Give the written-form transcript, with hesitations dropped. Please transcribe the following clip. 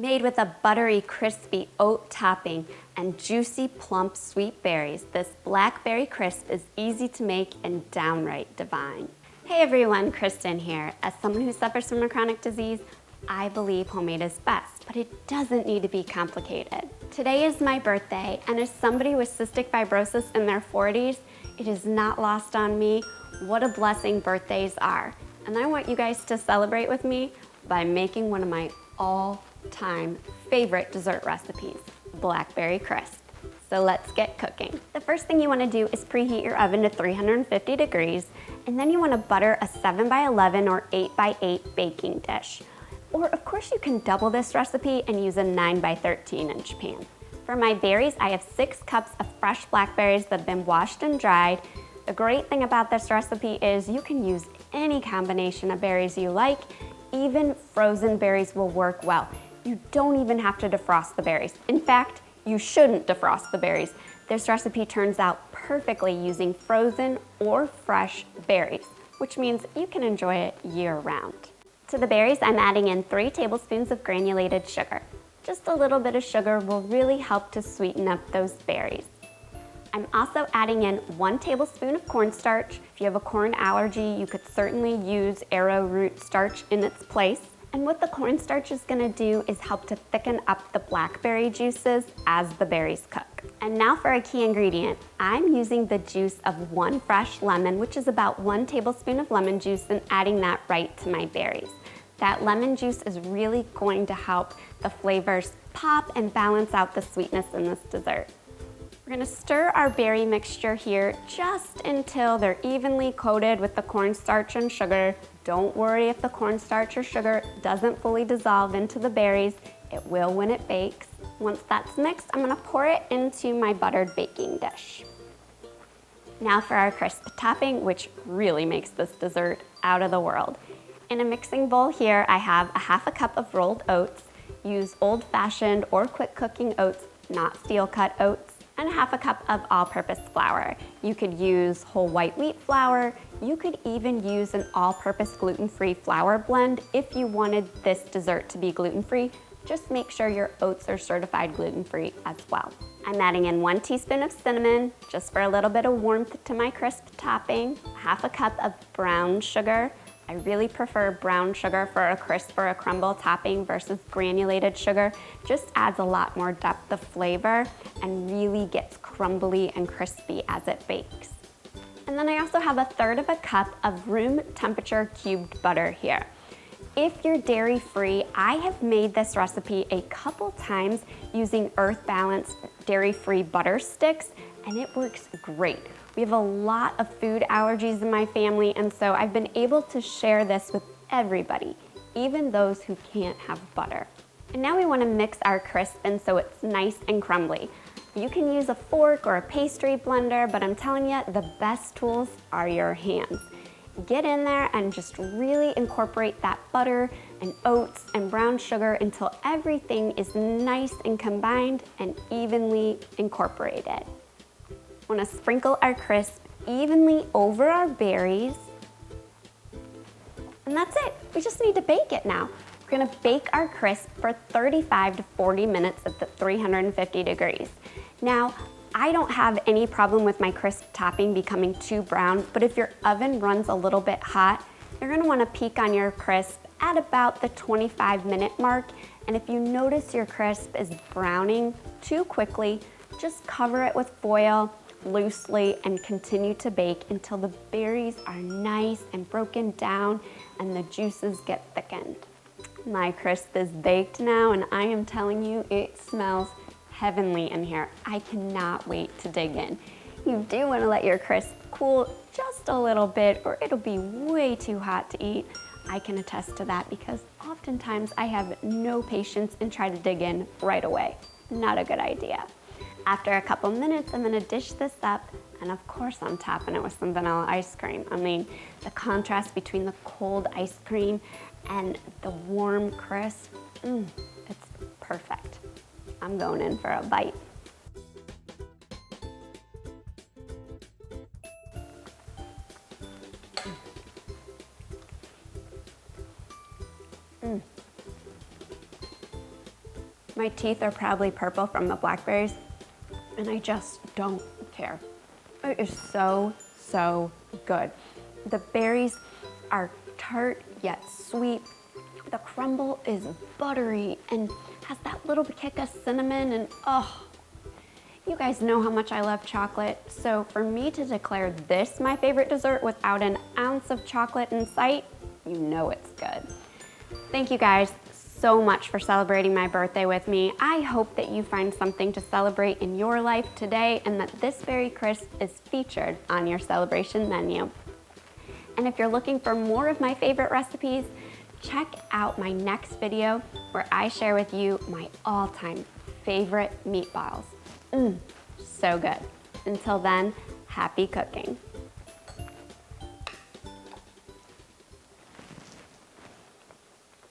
Made with a buttery, crispy oat topping and juicy, plump sweet berries, this Blackberry Crisp is easy to make and downright divine. Hey everyone, Kristen here. As someone who suffers from a chronic disease, I believe homemade is best, but it doesn't need to be complicated. Today is my birthday, and as somebody with cystic fibrosis in their 40s, it is not lost on me what a blessing birthdays are. And I want you guys to celebrate with me by making one of my all-time favorite dessert recipes, Blackberry Crisp. So let's get cooking. The first thing you want to do is preheat your oven to 350 degrees, and then you want to butter a 7x11 or 8x8 baking dish. Or of course you can double this recipe and use a 9x13 inch pan. For my berries, I have 6 cups of fresh blackberries that have been washed and dried. The great thing about this recipe is you can use any combination of berries you like. Even frozen berries will work well. You don't even have to defrost the berries. In fact, you shouldn't defrost the berries. This recipe turns out perfectly using frozen or fresh berries, which means you can enjoy it year-round. To the berries, I'm adding in 3 tablespoons of granulated sugar. Just a little bit of sugar will really help to sweeten up those berries. I'm also adding in 1 tablespoon of cornstarch. If you have a corn allergy, you could certainly use arrowroot starch in its place. And what the cornstarch is going to do is help to thicken up the blackberry juices as the berries cook. And now for a key ingredient. I'm using the juice of 1 fresh lemon, which is about 1 tablespoon of lemon juice, and adding that right to my berries. That lemon juice is really going to help the flavors pop and balance out the sweetness in this dessert. We're going to stir our berry mixture here just until they're evenly coated with the cornstarch and sugar. Don't worry if the cornstarch or sugar doesn't fully dissolve into the berries. It will when it bakes. Once that's mixed, I'm going to pour it into my buttered baking dish. Now for our crisp topping, which really makes this dessert out of the world. In a mixing bowl here, I have a 1/2 cup of rolled oats. Use old-fashioned or quick-cooking oats, not steel-cut oats. And 1/2 cup of all-purpose flour. You could use whole white wheat flour. You could even use an all-purpose gluten-free flour blend if you wanted this dessert to be gluten-free. Just make sure your oats are certified gluten-free as well. I'm adding in 1 teaspoon of cinnamon, just for a little bit of warmth to my crisp topping. 1/2 cup of brown sugar. I really prefer brown sugar for a crisp or a crumble topping versus granulated sugar. Just adds a lot more depth of flavor and really gets crumbly and crispy as it bakes. And then I also have 1/3 cup of room temperature cubed butter here. If you're dairy-free, I have made this recipe a couple times using Earth Balance dairy-free butter sticks, and it works great. We have a lot of food allergies in my family, and so I've been able to share this with everybody, even those who can't have butter. And now we want to mix our crisp in so it's nice and crumbly. You can use a fork or a pastry blender, but I'm telling you, the best tools are your hands. Get in there and just really incorporate that butter and oats and brown sugar until everything is nice and combined and evenly incorporated. Want to sprinkle our crisp evenly over our berries. And that's it. We just need to bake it now. We're going to bake our crisp for 35 to 40 minutes at the 350 degrees. Now, I don't have any problem with my crisp topping becoming too brown, but if your oven runs a little bit hot, you're going to want to peek on your crisp at about the 25-minute mark. And if you notice your crisp is browning too quickly, just cover it with foil loosely and continue to bake until the berries are nice and broken down and the juices get thickened. My crisp is baked now, and I am telling you, it smells heavenly in here. I cannot wait to dig in. You do want to let your crisp cool just a little bit or it'll be way too hot to eat. I can attest to that because oftentimes I have no patience and try to dig in right away. Not a good idea. After a couple minutes, I'm gonna dish this up, and of course I'm topping it with some vanilla ice cream. I mean, the contrast between the cold ice cream and the warm crisp, it's perfect. I'm going in for a bite. My teeth are probably purple from the blackberries, and I just don't care. It is so, so good. The berries are tart yet sweet. The crumble is buttery and has that little kick of cinnamon, and oh, you guys know how much I love chocolate, so for me to declare this my favorite dessert without an ounce of chocolate in sight, you know it's good. Thank you guys so much for celebrating my birthday with me. I hope that you find something to celebrate in your life today and that this berry crisp is featured on your celebration menu. And if you're looking for more of my favorite recipes, check out my next video where I share with you my all-time favorite meatballs. So good. Until then, happy cooking.